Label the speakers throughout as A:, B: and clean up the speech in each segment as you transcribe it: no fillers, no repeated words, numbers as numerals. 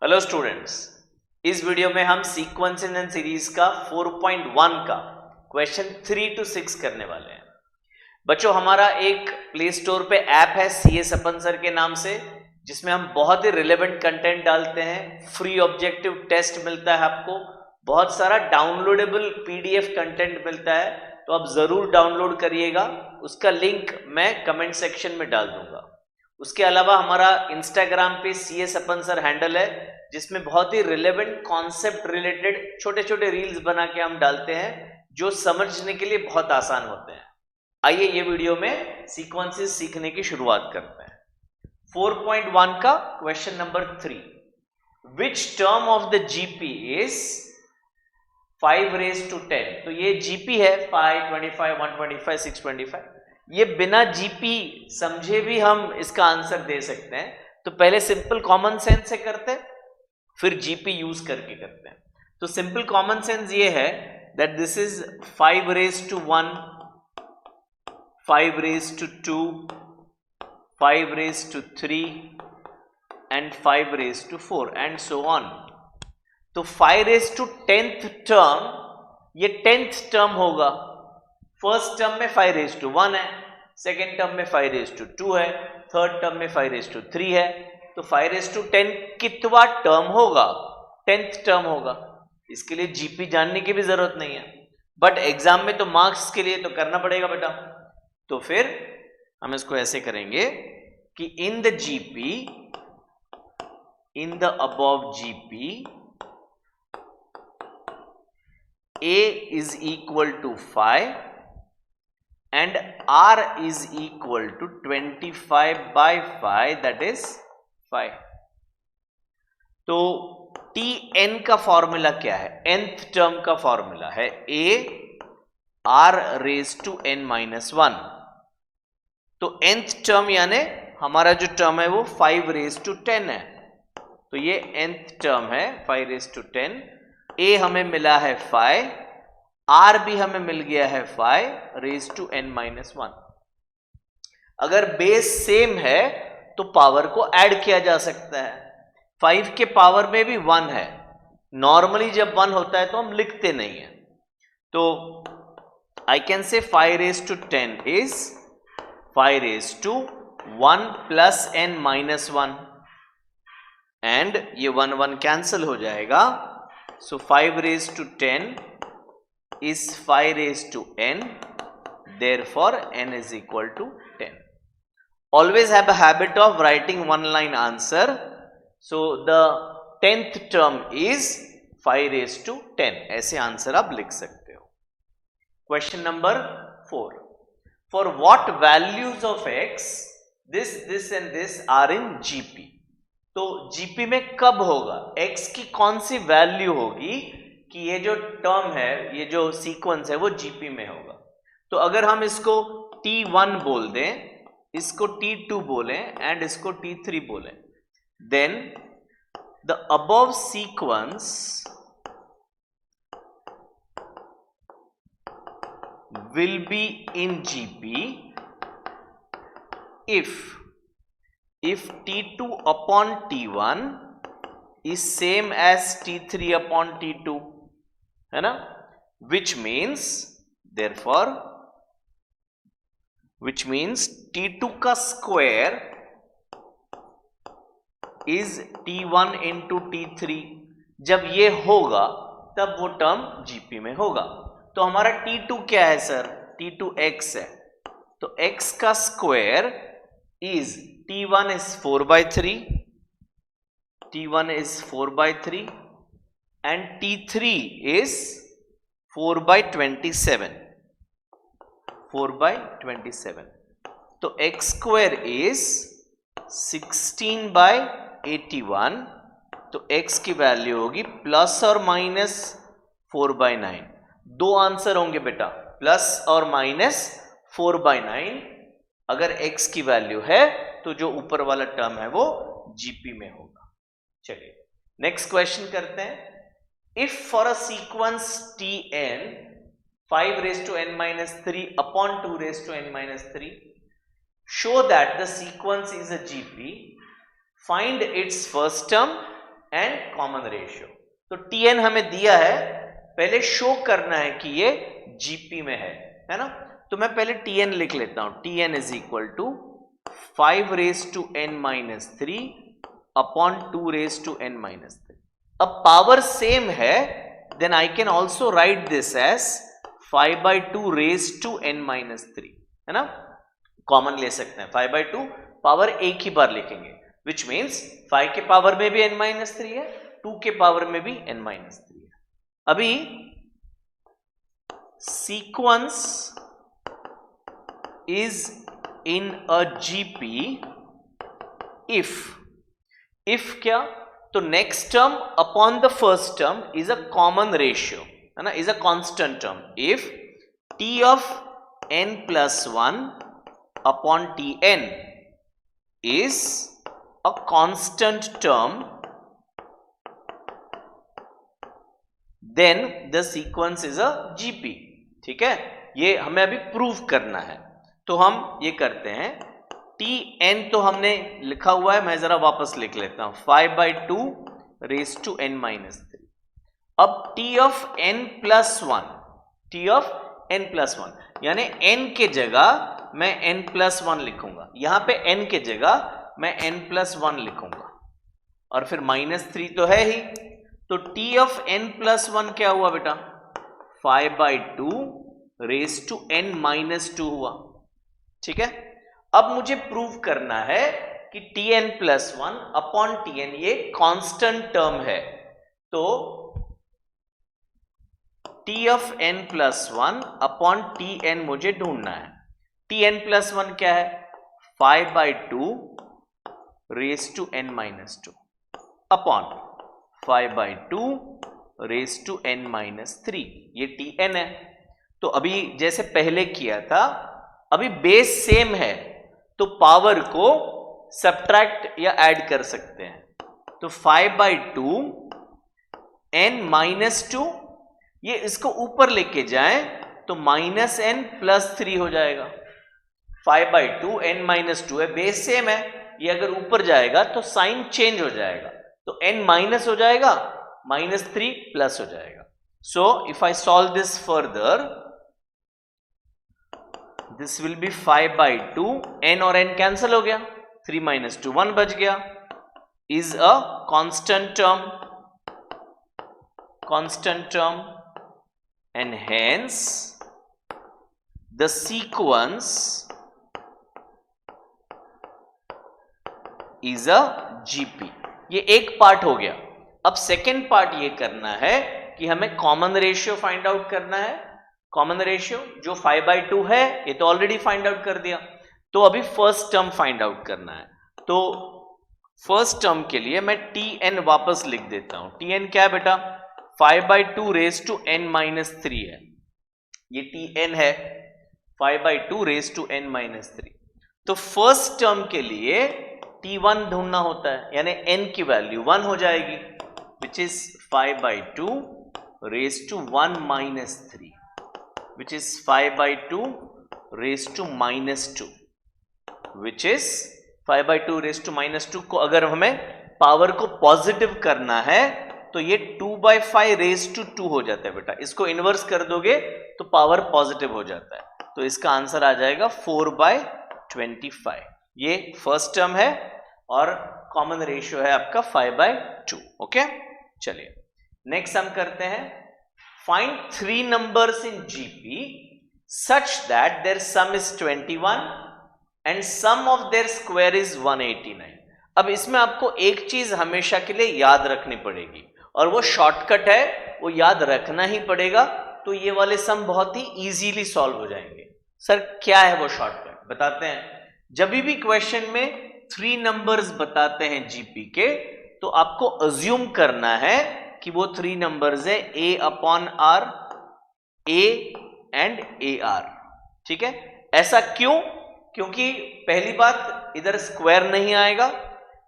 A: Hello students, इस video में हम सीक्वेंसेस एंड सीरीज का 4.1 का क्वेश्चन 3 to 6 करने वाले हैं। बच्चों, हमारा एक प्ले स्टोर पे ऐप है CS अपन सर के नाम से, जिसमें हम बहुत ही रिलेवेंट कंटेंट डालते हैं। फ्री ऑब्जेक्टिव टेस्ट मिलता है आपको, बहुत सारा डाउनलोडेबल PDF कंटेंट मिलता है, तो आप जरूर डाउनलोड करिएगा। उसका लिंक मैं कमेंट सेक्शन में डाल दूंगा। उसके अलावा हमारा इंस्टाग्राम पे CS अपन सर हैंडल है, जिसमें बहुत ही रिलेवेंट कॉन्सेप्ट रिलेटेड छोटे छोटे रील्स बना के हम डालते हैं, जो समझने के लिए बहुत आसान होते हैं। आइए ये वीडियो में सीक्वेंसेस सीखने की शुरुआत करते हैं। 4.1 का question number 3, which term of the GP is 5 raised to 10। तो ये GP है 5, 25, 125, 625। ये बिना GP समझे भी हम इसका आंसर दे सकते हैं। तो पहले सिंपल कॉमन सेंस से करते हैं, फिर GP यूज करके करते हैं। तो सिंपल कॉमन सेंस ये है that this is 5 raised to 1, 5 raised to 2, 5 raised to 3 and 5 raised to 4 and so on। तो 5 raised to 10th टर्म, ये 10th टर्म होगा। फर्स्ट टर्म में 5 raised to 1 है, सेकेंड टर्म में 5 raised to 2 है, third term में 5 raised to 3 है। तो 5 raised to 10 कितवा टर्म होगा? 10th टर्म होगा। इसके लिए GP जानने की भी जरूरत नहीं है, बट एग्जाम में तो मार्क्स के लिए तो करना पड़ेगा बेटा। तो फिर हम इसको ऐसे करेंगे कि in the GP, in the above GP, A is equal to 5 and R is equal to 25 by 5, that is 5। तो Tn का फॉर्मूला क्या है? nth टर्म का फॉर्मूला है A R raised to n minus 1। तो nth टर्म यानी हमारा जो टर्म है वो 5 raised to 10 है। तो ये nth टर्म है 5 raised to 10। A हमें मिला है 5, R भी हमें मिल गया है 5 raised to n minus 1। अगर बेस सेम है तो पावर को ऐड किया जा सकता है। 5 के पावर में भी 1 है। नॉर्मली जब 1 होता है तो हम लिखते नहीं है। तो I can say 5 raised to 10 is 5 raised to 1 plus n minus 1 and ये 1 1 कैंसिल हो जाएगा। So 5 raised to 10 is 5 raised to n, therefore n is equal to 10। Always have a habit of writing one line answer। So the 10th term is 5 raised to 10। ऐसे answer आप लिख सकते हो। Question number 4, for what values of x this and this are in GP। तो GP में कब होगा? x की कौन सी वैल्यू होगी कि ये जो टर्म है, ये जो सीक्वेंस है वो GP में होगा? तो अगर हम इसको T1 बोल दें, इसको T2 बोलें एंड इसको T3 बोलें, then the above sequence will be in GP if T2 upon T1 is same as T3 upon T2, है ना? which means T2 का square is T1 into T3। जब ये होगा तब वो टर्म GP में होगा। तो हमारा T2 क्या है सर? T2 x है। तो x का square is T1 is 4 by 3, T1 is 4 by 3 and T3 is 4 by 27, 4 by 27। तो x square is 16 by 81। तो x की वैल्यू होगी प्लस और माइनस 4 by 9। दो आंसर होंगे बेटा, प्लस और माइनस 4 by 9। अगर x की वैल्यू है तो जो ऊपर वाला टर्म है वो GP में होगा। चलिए नेक्स्ट क्वेश्चन करते हैं। If for a sequence Tn 5 raised to n minus 3 upon 2 raised to n minus 3, show that the sequence is a GP, find its first term and common ratio. तो Tn हमें दिया है, पहले show करना है कि ये Gp में है ना। तो मैं पहले Tn लिख लेता हूं, Tn is equal to 5 raise to n minus 3 upon 2 raise to n minus 3। अब पावर सेम है, then I can also write this as 5/2 raise to n minus 3, है ना। कॉमन ले सकते हैं, 5/2 पावर एक ही बार लिखेंगे, विच मीन्स 5 के पावर में भी n माइनस 3 है, 2 के पावर में भी n माइनस 3 है। अभी sequence is in a GP if क्या, तो next term upon the first term is a common ratio, है ना, is a constant term. If t of n plus 1 upon Tn is a constant term, then the sequence is a GP। ठीक है, ये हमें अभी prove करना है, तो हम ये करते हैं। Tn तो हमने लिखा हुआ है, मैं जरा वापस लिख लेता हूं, 5/2 रेज टू n माइनस 3। अब t of n plus 1, t of n plus 1 यानी n के जगह मैं n प्लस 1 लिखूंगा, यहां पे n के जगह मैं n प्लस 1 लिखूंगा, और फिर माइनस 3 तो है ही, तो t ऑफ n प्लस 1 क्या हुआ बेटा, 5/2 रेज टू n माइनस 2 हुआ। ठीक है, अब मुझे प्रूव करना है कि Tn प्लस 1 अपॉन Tn ये कांस्टेंट टर्म है, तो t of n plus 1 upon Tn मुझे ढूंढना है। Tn प्लस 1 क्या है, 5/2 raise to n minus 2 upon 5/2 raise to n minus 3, ये Tn है। तो अभी जैसे पहले किया था, अभी बेस सेम है, तो पावर को सब्ट्रैक्ट या ऐड कर सकते हैं। तो 5/2 n माइनस 2, ये इसको ऊपर लेके जाएं तो माइनस n प्लस 3 हो जाएगा। 5/2 n माइनस 2 है, बेस सेम है, ये अगर ऊपर जाएगा तो साइन चेंज हो जाएगा, तो n माइनस हो जाएगा, माइनस 3 प्लस हो जाएगा। So if I solve this further, this will be 5/2, n और n कैंसिल हो गया, 3 माइनस 2 1 बच गया, is a constant term and hence the sequence is a GP। ये एक पार्ट हो गया। अब सेकेंड पार्ट ये करना है कि हमें कॉमन रेशियो फाइंड आउट करना है। कॉमन रेशियो जो 5/2 है, ये तो ऑलरेडी फाइंड आउट कर दिया, तो अभी फर्स्ट टर्म फाइंड आउट करना है। तो फर्स्ट टर्म के लिए मैं Tn वापस लिख देता हूं। Tn क्या है बेटा, 5/2 रेज टू n माइनस 3 है, ये Tn है, 5/2 रेज टू n माइनस 3। तो फर्स्ट टर्म के लिए T1 ढूंढना होता है, यानी n की वैल्यू 1 हो जाएगी, which is 5/2 raise to 1 minus 3, which is 5/2 raised to minus 2, which is 5/2 raised to minus 2 को अगर हमें पावर को पॉजिटिव करना है तो ये 2/5 raised to 2 हो जाता है बेटा। इसको इनवर्स कर दोगे तो पावर पॉजिटिव हो जाता है, तो इसका आंसर आ जाएगा 4/25। ये फर्स्ट टर्म है और कॉमन रेशियो है आपका 5/2। ओके, चलिए नेक्स्ट हम करते हैं, find 3 numbers in GP such that their sum is 21 and sum of their square is 189। अब इसमें आपको एक चीज हमेशा के लिए याद रखनी पड़ेगी, और वो शॉर्टकट है, वो याद रखना ही पड़ेगा, तो ये वाले सम बहुत ही इजीली सॉल्व हो जाएंगे। सर क्या है वो शॉर्टकट, बताते हैं। जब भी क्वेश्चन में 3 नंबर्स बताते हैं जीपी के, तो आपको अज्यूम करना है कि वो 3 नंबर्स है A/R, A एंड AR। ठीक है, ऐसा क्यों, क्योंकि पहली बात इधर स्क्वायर नहीं आएगा,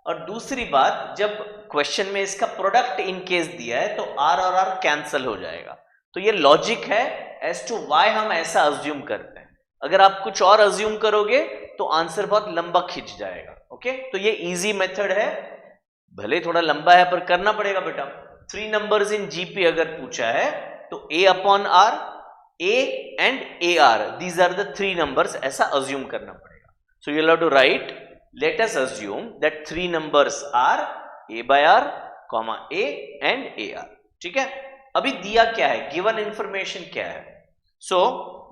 A: और दूसरी बात जब क्वेश्चन में इसका प्रोडक्ट इन केस दिया है तो R और R कैंसिल हो जाएगा। तो ये लॉजिक है एज टू वाई हम ऐसा अज्यूम करते हैं। अगर आप कुछ और अज्यूम करोगे तो आंसर बहुत लंबा खिंच जाएगा। ओके, तो ये इजी मेथड है, भले थोड़ा लंबा है पर करना पड़ेगा बेटा। 3 नंबर्स इन जीपी अगर पूछा है तो a upon r, a and a r, these are the 3 numbers, ऐसा अज्यूम करना पड़ेगा। So you have to write, let us assume that 3 numbers are a by r, comma a and a r. ठीक है, अभी दिया क्या है, given information क्या है। सो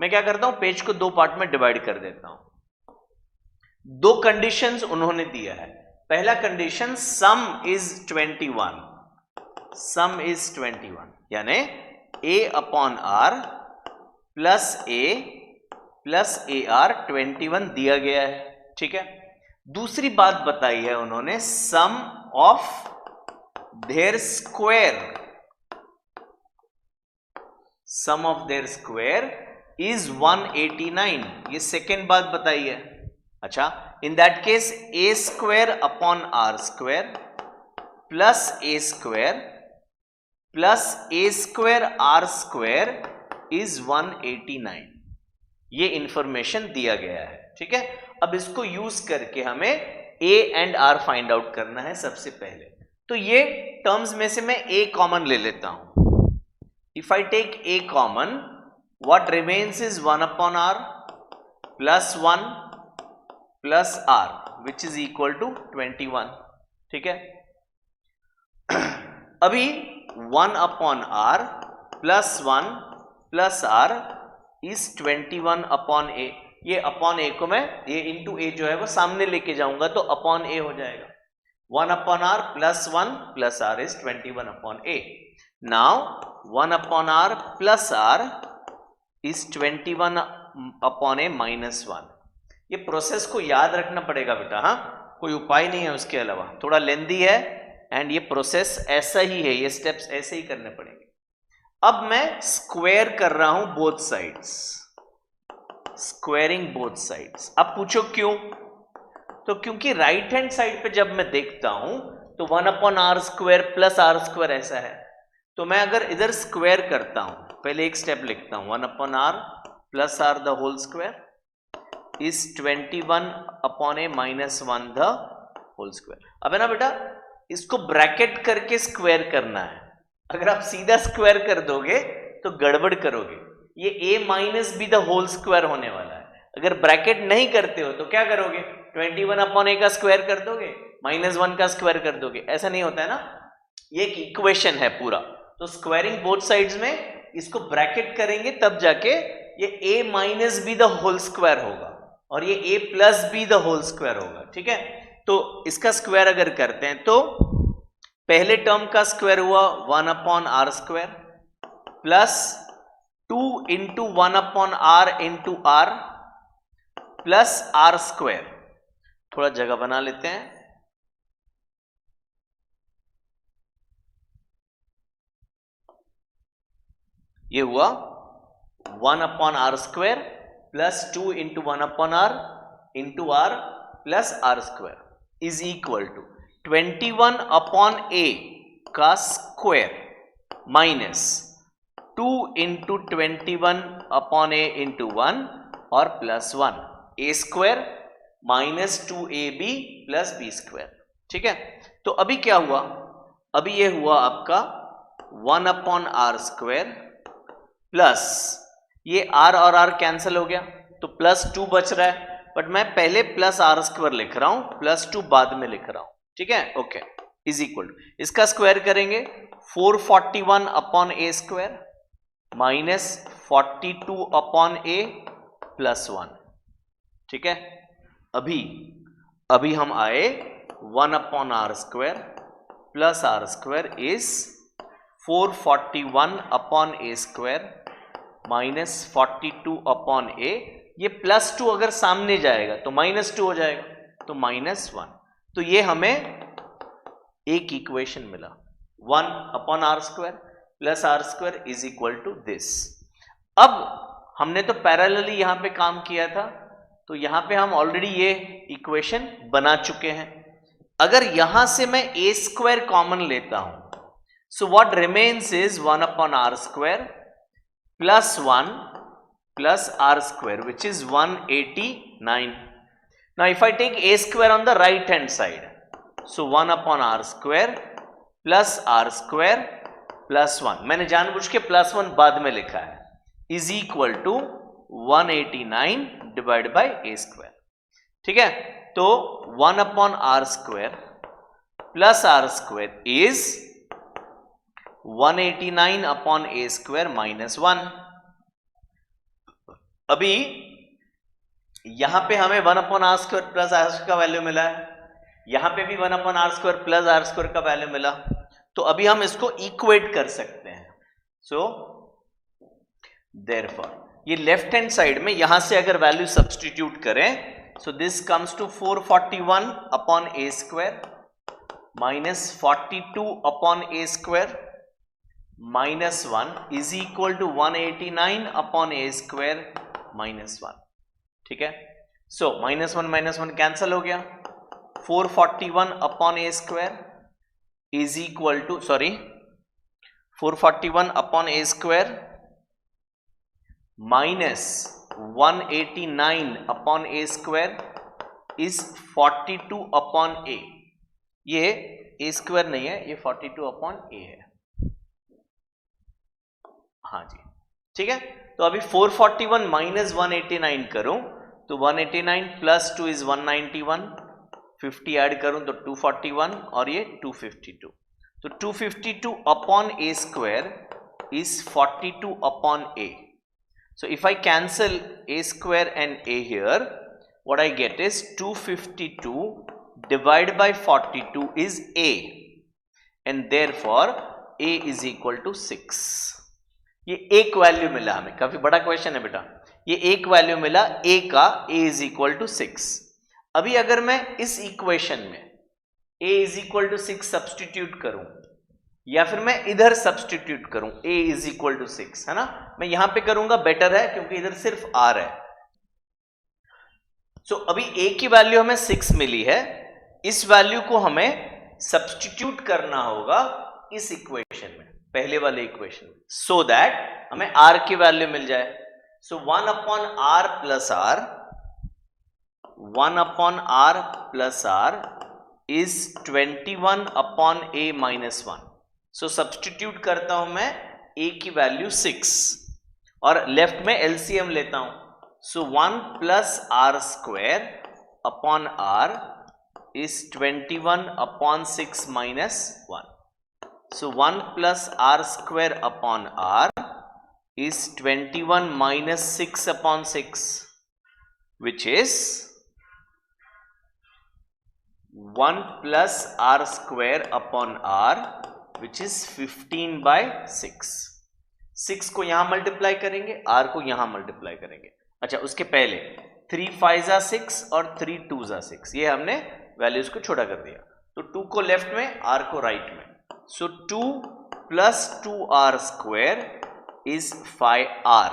A: मैं क्या करता हूं, पेज को 2 पार्ट में डिवाइड कर देता हूं। 2 कंडीशंस उन्होंने दिया है। पहला condition sum is 21, sum is 21, यानी a upon r plus a r 21 दिया गया है। ठीक है, दूसरी बात बताई है उन्होंने, sum of their square, sum of their square is 189, ये सेकेंड बात बताई है। अच्छा, in that case a square upon r square plus a square r square is 189, ये इंफॉर्मेशन दिया गया है। ठीक है, अब इसको यूज करके हमें a and r find out करना है सबसे पहले। तो ये टर्म्स में से मैं ए कॉमन ले लेता हूं। If I take a common, what remains is 1 upon r plus 1 plus r, which is equal to 21. ठीक है, अभी 1 upon r plus 1 plus r is 21 upon a। ये अपॉन ए को मैं, ये इंटू ए जो है वो सामने लेके जाऊंगा तो अपॉन ए हो जाएगा। 1 upon r plus 1 plus r is 21 upon a. Now 1 upon r plus r is 21 upon a minus 1। ये प्रोसेस को याद रखना पड़ेगा बेटा, हाँ, कोई उपाय नहीं है उसके अलावा, थोड़ा लेंदी है एंड ये प्रोसेस ऐसा ही है, ये स्टेप्स ऐसे ही करने पड़ेंगे। अब मैं स्क्वायर कर रहा हूं both sides, squaring both sides. अब पूछो क्यों, तो क्योंकि राइट हैंड साइड पे जब मैं देखता हूं तो 1 upon r square plus r square ऐसा है, तो मैं अगर इधर स्क्वायर करता हूं, पहले एक स्टेप लिखता हूं, 1 upon r plus r the whole square is 21 upon a minus 1 the whole square. अब है ना बेटा, इसको ब्रैकेट करके स्क्वायर करना है। अगर आप सीधा स्क्वायर कर दोगे तो गड़बड़ करोगे, ये a minus b the whole square होने वाला है। अगर ब्रैकेट नहीं करते हो तो क्या करोगे, 21 upon a का स्क्वायर कर दोगे, माइनस 1 का स्क्वायर कर दोगे, ऐसा नहीं होता है ना। ये एक इक्वेशन है पूरा, तो स्क्वायरिंग बोथ साइड्स में इसको ब्रैकेट करेंगे तब जाके ये a minus b the whole square होगा और ये a plus b the whole square होगा। ठीक है, तो इसका स्क्वायर अगर करते हैं तो पहले टर्म का स्क्वायर हुआ 1 upon r square plus 2 into 1 upon r into r plus r square. थोड़ा जगह बना लेते हैं, ये हुआ 1 upon r square plus 2 into 1 upon r into r plus r square is equal to 21 upon a का square minus 2 into 21 upon a into 1 और plus 1 a square minus 2ab plus b square. ठीक है, तो अभी क्या हुआ, अभी ये हुआ आपका 1 upon r स्क्वायर प्लस ये r और r कैंसिल हो गया तो प्लस 2 बच रहा है, बट मैं पहले प्लस r स्क्वायर लिख रहा हूं, प्लस 2 बाद में लिख रहा हूं। ठीक है, ओके, इज इक्वल टू, इसका स्क्वायर करेंगे 441 upon a square minus 42 upon a plus 1। ठीक है, अभी हम आए 1 upon r square plus r square is 441 upon a square minus 42 upon a, ये प्लस 2 अगर सामने जाएगा तो माइनस 2 हो जाएगा, तो माइनस 1। तो ये हमें एक इक्वेशन मिला, 1 upon r square plus r square is equal to this. अब हमने तो पैरेलली यहां पे काम किया था, तो यहां पे हम ऑलरेडी ये इक्वेशन बना चुके हैं। अगर यहां से मैं a स्क्वायर कॉमन लेता हूं, so what remains is 1 upon r square plus 1 plus r square, which is 189. Now if I take a square on the right hand side, so 1 upon r square plus r square plus 1, मैंने जानबूझ के plus 1 बाद में लिखा है, is equal to 189 divide by a square. ठीक है, तो 1 upon r square plus r square is 189 upon a square minus 1। अभी यहां पे हमें 1 upon r square plus r square का वैल्यू मिला है, यहां पे भी 1 upon r square plus r square का वैल्यू मिला, तो अभी हम इसको इक्वेट कर सकते हैं। सो देयरफॉर ये लेफ्ट हैंड साइड में यहां से अगर वैल्यू सब्स्टिट्यूट करें, so this comes to 441 upon a square minus 42 upon a square minus 1 is equal to 189 upon a square minus 1। ठीक है, सो माइनस वन कैंसल हो गया, 441 upon a square is equal to 441 upon a square minus 189 upon a square is 42 upon a. ये a square नहीं है, ये 42 upon ए है। हाँ जी, ठीक है, तो अभी 441 माइनस 189 करूं तो 189 प्लस 2 इज 191, 50 ऐड करूं तो 241 और ये 252, तो 252 upon a square is 42 upon A. So if I cancel a square and a here, what I get is 252 divided by 42 is a, and therefore a is equal to 6। ये एक value मिला हमें, काफी बड़ा क्वेश्चन है बेटा, ये एक वैल्यू मिला a का, a is equal to 6। अभी अगर मैं इस इक्वेशन में a is equal to 6 substitute करूं या फिर मैं इधर सब्स्टिट्यूट करूं a is equal to 6, है ना, मैं यहां पे करूंगा बेटर है क्योंकि इधर सिर्फ r है। सो अभी a की वैल्यू हमें 6 मिली है, इस वैल्यू को हमें सब्स्टिट्यूट करना होगा इस इक्वेशन में, पहले वाले इक्वेशन में, सो दैट हमें r की वैल्यू मिल जाए। सो 1 upon r plus r, 1 upon r plus r is 21 upon a minus 1। So substitute करता हूं मैं a की वैल्यू 6 और लेफ्ट में एलसीएम लेता हूं, so 1 plus r square upon r is 21 upon 6 minus 1। So 1 plus r square upon r is 21 minus 6 upon 6, which is 1 plus r square upon r, which is 15 by 6। 6 को यहां multiply करेंगे, r को यहां multiply करेंगे। अच्छा, उसके पहले 3 5 जा 6 और 3 2 जा 6, ये हमने वैल्यूज को छोटा कर दिया, तो 2 को लेफ्ट में, r को राइट में। सो 2 plus 2r square is 5r,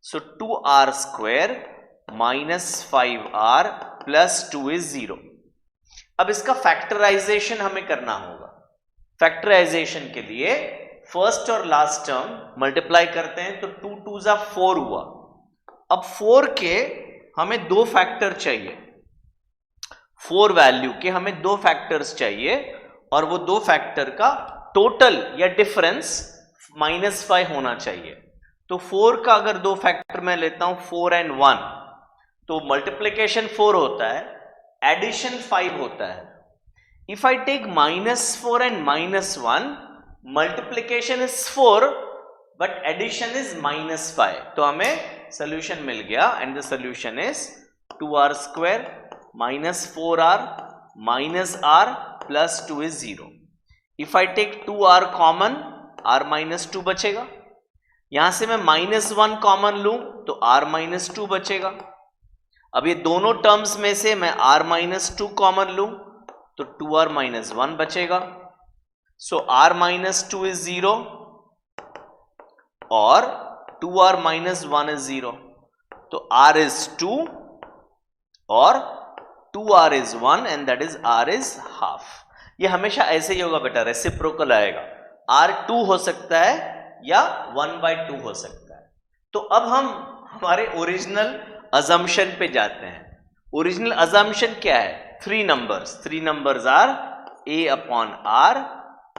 A: so 2r square minus 5r plus 2 is 0। अब इसका फैक्टराइजेशन हमें करना होगा। फैक्टराइजेशन के लिए फर्स्ट और लास्ट टर्म मल्टीप्लाई करते हैं, तो 2 2 जा 4 हुआ। अब 4 के हमें दो फैक्टर चाहिए, 4 वैल्यू के हमें दो फैक्टर्स चाहिए और वो दो फैक्टर का टोटल या डिफरेंस -5 होना चाहिए। तो 4 का अगर दो फैक्टर मैं लेता हूं 4 and 1, तो मल्टीप्लिकेशन 4 होता है, एडिशन 5 होता है। If I take -4 and -1, multiplication is 4 but addition is -5, तो हमें सोल्यूशन मिल गया, and the solution is 2r square minus 4r minus r plus 2 is 0। If I take 2r common, r minus 2 बचेगा, यहां से मैं -1 कॉमन लूं तो r माइनस 2 बचेगा। अब ये दोनों टर्म्स में से मैं r माइनस 2 कॉमन लूं तो 2r माइनस 1 बचेगा। सो r माइनस 2 इज 0 और 2r माइनस 1 इज 0, तो r इज 2 और 2r is 1 and that is r is half. ये हमेशा ऐसे ही होगा बेटा, रेसिप्रोकल आएगा, R2 हो सकता है या 1/2 हो सकता है। तो अब हम हमारे ओरिजिनल अजम्पशन पे जाते हैं। ओरिजिनल अजम्पशन क्या है? three numbers are a upon r,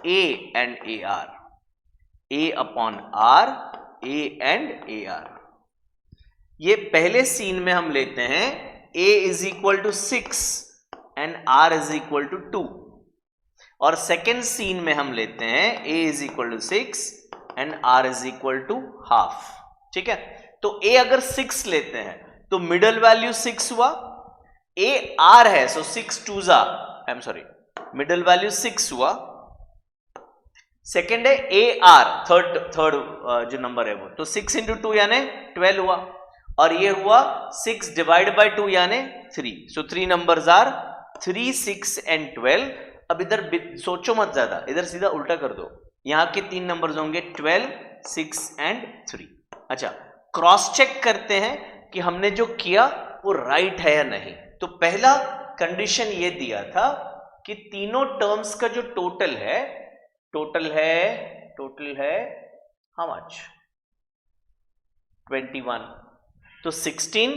A: a and ar, a upon r, a and ar. ये पहले सीन में हम लेते हैं a is equal to 6 and r is equal to 2, और सेकेंड सीन में हम लेते हैं a is equal to 6 and r is equal to half. ठीक है, तो a अगर 6 लेते हैं तो मिडल वैल्यू 6 हुआ, a r है सो 6 2s I am sorry middle value 6 हुआ. सेकेंड है a r, थर्ड जो नंबर है वो, तो 6 into 2 यानी 12 हुआ, और ये हुआ 6 divided by 2 यानी 3. सो 3 numbers are 3, 6 and 12. अब इधर सोचो मत ज्यादा, इधर सीधा उल्टा कर दो, यहां के 3 नंबर्स होंगे 12, 6 and 3. अच्छा, क्रॉस चेक करते हैं कि हमने जो किया वो राइट है या नहीं. तो पहला कंडीशन ये दिया था कि तीनों टर्म्स का जो टोटल है हाउ मच 21. तो 16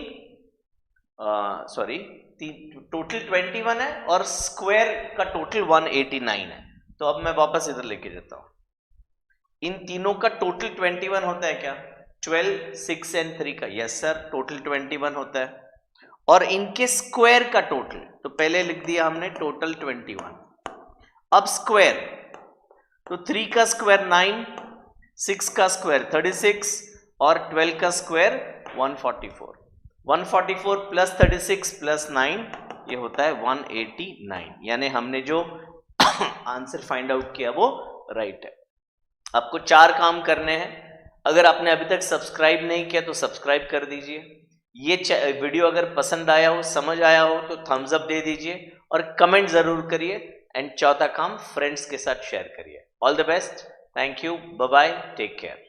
A: टोटल 21 है और स्क्वायर का टोटल 189 है. तो अब मैं वापस इधर लेके जाता हूं. इन तीनों का टोटल 21 होता है क्या? 12, 6 and 3 का, यस सर, टोटल 21 होता है. और इनके स्क्वायर का टोटल, तो पहले लिख दिया हमने टोटल 21. अब स्क्वायर, तो 3 का स्क्वायर 9, 6 का स्क्वायर 36 और 12 का स्क्वायर 144. 144 प्लस 36 प्लस 9 ये होता है 189. यानी हमने जो आंसर फाइंड आउट किया वो राइट है. आपको 4 काम करने हैं. अगर आपने अभी तक सब्सक्राइब नहीं किया तो सब्सक्राइब कर दीजिए. ये वीडियो अगर पसंद आया हो, समझ आया हो तो थम्स अप दे दीजिए और कमेंट जरूर करिए. एंड चौथा काम, फ्रेंड्स के साथ शेयर करिए. All the best, thank you, bye bye, take care.